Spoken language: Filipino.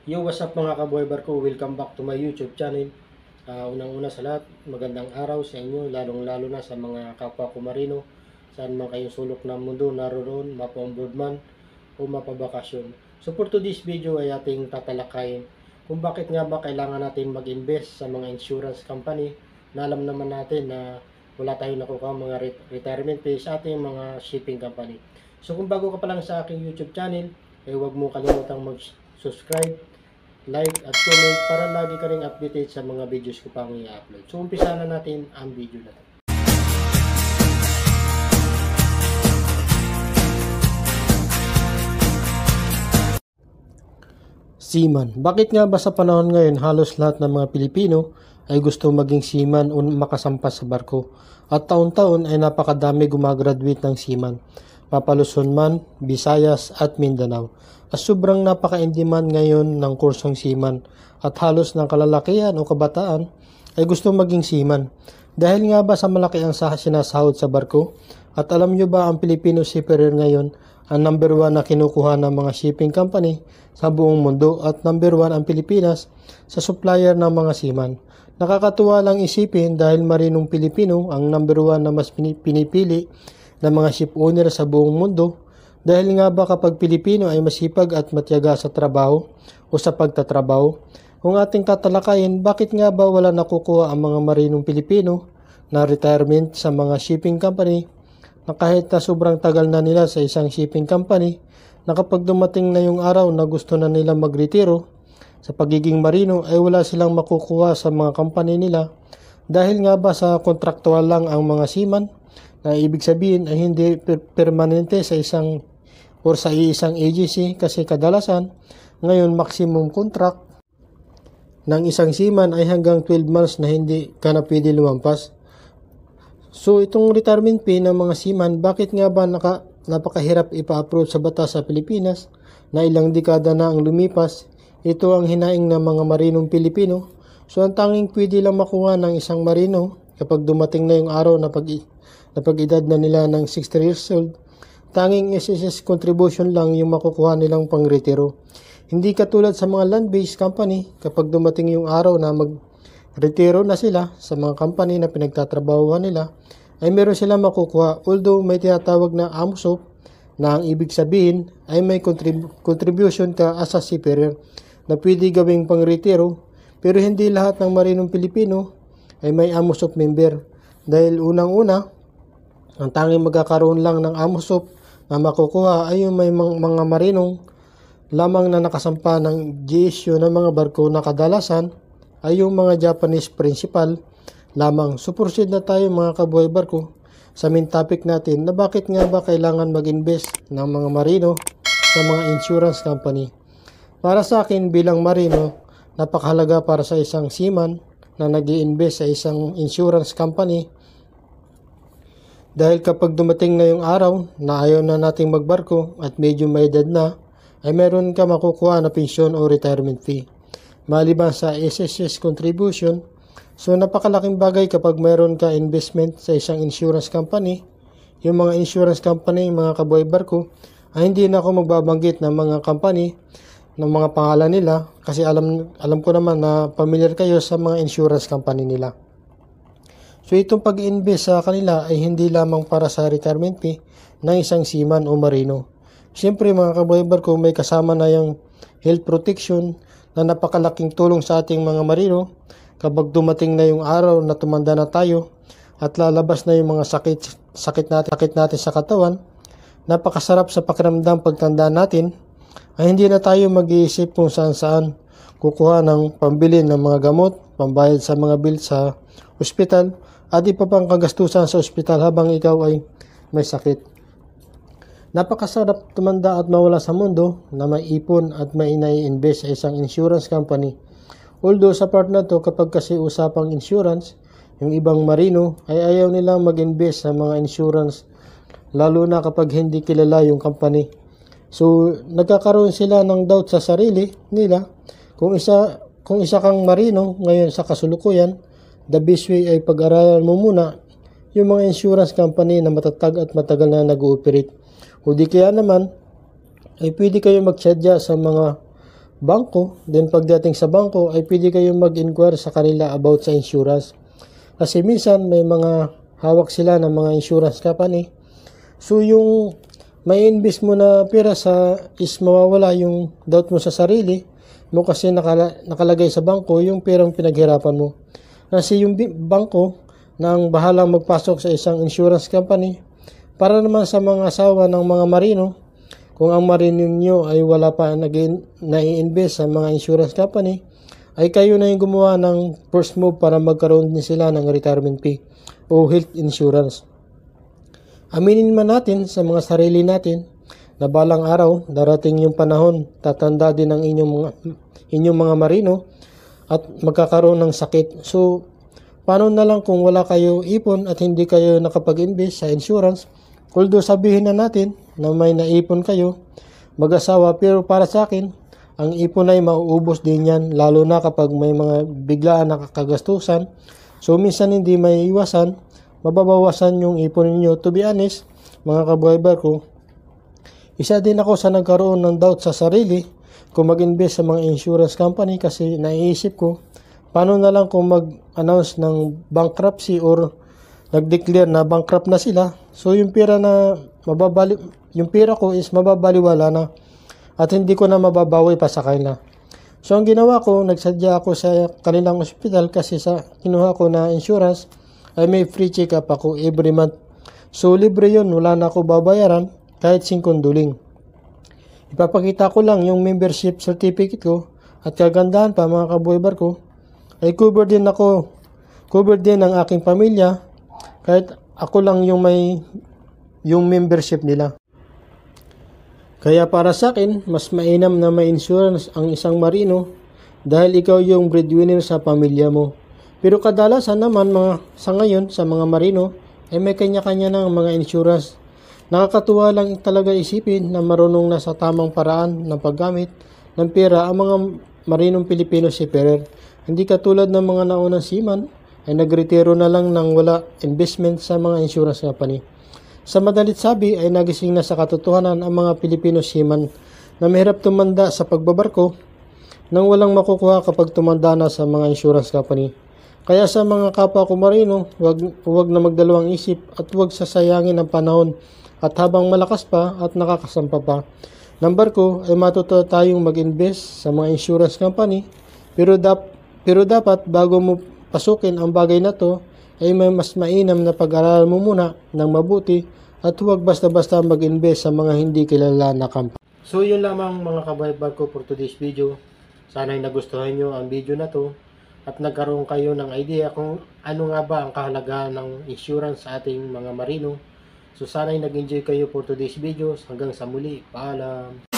Yo, what's up mga kabuhay barko? Welcome back to my YouTube channel. Unang-una sa lahat, magandang araw sa inyo, lalong-lalo na sa mga kapwa ko marino. Saan man kayong sulok ng mundo, naroon, mapa-onboard man o mapabakasyon. So for today's video ay ating tatalakayin kung bakit nga ba kailangan natin mag-invest sa mga insurance company na alam naman natin na wala tayong nakukuha mga retirement pay sa ating mga shipping company. So kung bago ka pa lang sa aking YouTube channel, huwag mo kalimutang mag-subscribe, like at comment para lagi ka ring updated sa mga videos ko pang i-upload. So umpisa na natin ang video na to. Seaman. Bakit nga ba sa panahon ngayon halos lahat ng mga Pilipino ay gusto maging seaman o makasampas sa barko? At taon-taon ay napakadami gumagraduate ng seaman. Mapa-Luzon man, Visayas at Mindanao. At sobrang napaka-in-demand ngayon ng kursong seaman at halos ng kalalakihan o kabataan ay gusto maging seaman. Dahil nga ba sa malaki ang sinasahod sa barko? At alam nyo ba ang Filipino seafarer ngayon ang number 1 na kinukuha ng mga shipping company sa buong mundo at number 1 ang Pilipinas sa supplier ng mga seaman. Nakakatuwa lang isipin dahil marinong Pilipino ang number 1 na mas pinipili ng mga ship owner sa buong mundo dahil nga ba kapag Pilipino ay masipag at matyaga sa trabaho o sa pagtatrabaho. Kung ating tatalakayin, bakit nga ba wala nakukuha ang mga marinong Pilipino na retirement sa mga shipping company na kahit na sobrang tagal na nila sa isang shipping company, na kapag dumating na yung araw na gusto na nila magretiro sa pagiging marino ay wala silang makukuha sa mga company nila dahil nga ba sa kontraktual lang ang mga seaman na ibig sabihin ay hindi permanente sa isang or sa isang agency kasi kadalasan ngayon maximum contract ng isang seaman ay hanggang 12 months na hindi ka na pwede lumampas. So itong retirement pay ng mga seaman, bakit nga ba napakahirap ipa-approve sa batas sa Pilipinas na ilang dekada na ang lumipas? Ito ang hinaing ng mga marinong Pilipino. So ang tanging pwede lang makuha ng isang marino kapag dumating na yung araw na pag-edad na nila ng 60 years old, tanging SSS contribution lang yung makukuha nilang pang-retiro. Hindi katulad sa mga land-based company kapag dumating yung araw na retiro na sila sa mga company na pinagtatrabahuan nila, ay meron silang makukuha. Although may tinatawag na AMSOP na ang ibig sabihin ay may contribution ka as a seafarer na pwede gawing pang-retiro, pero hindi lahat ng marinong Pilipino ay may AMSOP member. Dahil unang-una, ang tanging magkakaroon lang ng AMSOP na makukuha ay yung may mga marinong lamang na nakasampa ng GSU ng mga barko na kadalasan ay yung mga Japanese principal lamang. So proceed na tayo mga kabuhay barko sa main topic natin na bakit nga ba kailangan mag-invest ng mga marino sa mga insurance company. Para sa akin bilang marino, napakahalaga para sa isang seaman na nag-i-invest sa isang insurance company dahil kapag dumating na yung araw na ayaw na nating magbarko at medyo may edad na, ay meron ka makukuha na pensyon o retirement fee. Maliban sa SSS contribution, so napakalaking bagay kapag mayroon ka investment sa isang insurance company. Yung mga insurance company, mga kabuhay barko, ay hindi na ako magbabanggit ng mga company, ng mga pangalan nila, kasi alam ko naman na familiar kayo sa mga insurance company nila. So itong pag-invest sa kanila ay hindi lamang para sa retirement fee ng isang seaman o marino. Siyempre mga kabuhay barko, may kasama na yung health protection na napakalaking tulong sa ating mga marino kapag dumating na yung araw na tumanda na tayo at lalabas na yung mga sakit natin sa katawan. Napakasarap sa pakiramdam pagtanda natin ay hindi na tayo mag-iisip kung saan kukuha ng pambili ng mga gamot, pambayad sa mga bill sa ospital at iba pang kagastusan sa ospital habang ikaw ay may sakit. Napakasarap tumanda at mawala sa mundo na may ipon at may inai-invest sa isang insurance company. Although sa part na to, kapag kasi usapang insurance, yung ibang marino ay ayaw nilang mag-invest sa mga insurance, lalo na kapag hindi kilala yung company. So nagkakaroon sila ng doubt sa sarili nila. Kung isa kang marino ngayon sa kasulukuyan, the best way ay pag-aralan mo muna yung mga insurance company na matatag at matagal na nag-ooperate. O di kaya naman ay pwede kayo magsadya sa mga bangko. Then pagdating sa bangko ay pwede kayong mag-inquire sa kanila about sa insurance. Kasi minsan may mga hawak sila ng mga insurance company. So yung may invest mo na pera sa is mawawala yung doubt mo sa sarili mo kasi nakalagay sa bangko yung perang pinaghirapan mo. Kasi yung bangko nang bahalang magpasok sa isang insurance company para naman sa mga asawa ng mga marino. Kung ang marino nyo ay wala pa nai-invest sa mga insurance company, ay kayo na yung gumawa ng first move para magkaroon din sila ng retirement pay o health insurance. Aminin man natin sa mga sarili natin na balang araw, darating yung panahon, tatanda din ang inyong mga marino at magkakaroon ng sakit. So, paano na lang kung wala kayo ipon at hindi kayo nakapag-invest sa insurance? Although sabihin na natin na may naipon kayo, mag-asawa, pero para sa akin, ang ipon ay mauubos din yan, lalo na kapag may mga biglaan na kagastusan. So minsan hindi may iwasan, mababawasan yung ipon ninyo. To be honest, mga kabuhay-bar ko, isa din ako sa nagkaroon ng doubt sa sarili kung mag-invest sa mga insurance company kasi naiisip ko, paano na lang kung mag-announce ng bankruptcy or nag-declare na bankrupt na sila. So yung pera ko is mababaliwala na at hindi ko na mababawi pa sa kanila. So ang ginawa ko, nagsadya ako sa kanilang ospital kasi sa kinuha ko na insurance ay may free check-up ako every month. So libre yun, wala na ako babayaran kahit singkonduling. Ipapakita ko lang yung membership certificate ko at kagandahan pa mga kabuhay-bar ko ay cover din ang aking pamilya kahit ako lang yung membership nila. Kaya para sa akin, mas mainam na may insurance ang isang marino dahil ikaw yung breadwinner sa pamilya mo. Pero kadalasan naman sa ngayon sa mga marino ay may kanya-kanya ng mga insurance. Nakakatuwa lang talaga isipin na marunong na sa tamang paraan ng paggamit ng pera ang mga marinong Pilipino seafarer. Hindi katulad ng mga naunang seaman ay nagretiro na lang nang wala investment sa mga insurance company. Sa madalit sabi ay nagising na sa katotohanan ang mga Pilipino seaman na mahirap tumanda sa pagbabarko nang walang makukuha kapag tumanda na sa mga insurance company. Kaya sa mga kapwa ko marino, huwag na magdalawang isip at huwag sasayangin ang panahon at habang malakas pa at nakakasampa pa ng barko ay matuto tayong mag-invest sa mga insurance company pero dapat bago mo pasukin ang bagay na to ay may mas mainam na pag-aralan mo muna ng mabuti at huwag basta-basta mag-invest sa mga hindi kilala na company. So yun lamang mga kabaybag ko for today's video. Sana ay nagustuhan nyo ang video na to at nagkaroon kayo ng idea kung ano nga ba ang kahalagahan ng insurance sa ating mga marino. So sana ay nag-enjoy kayo for today's video. Hanggang sa muli. Paalam!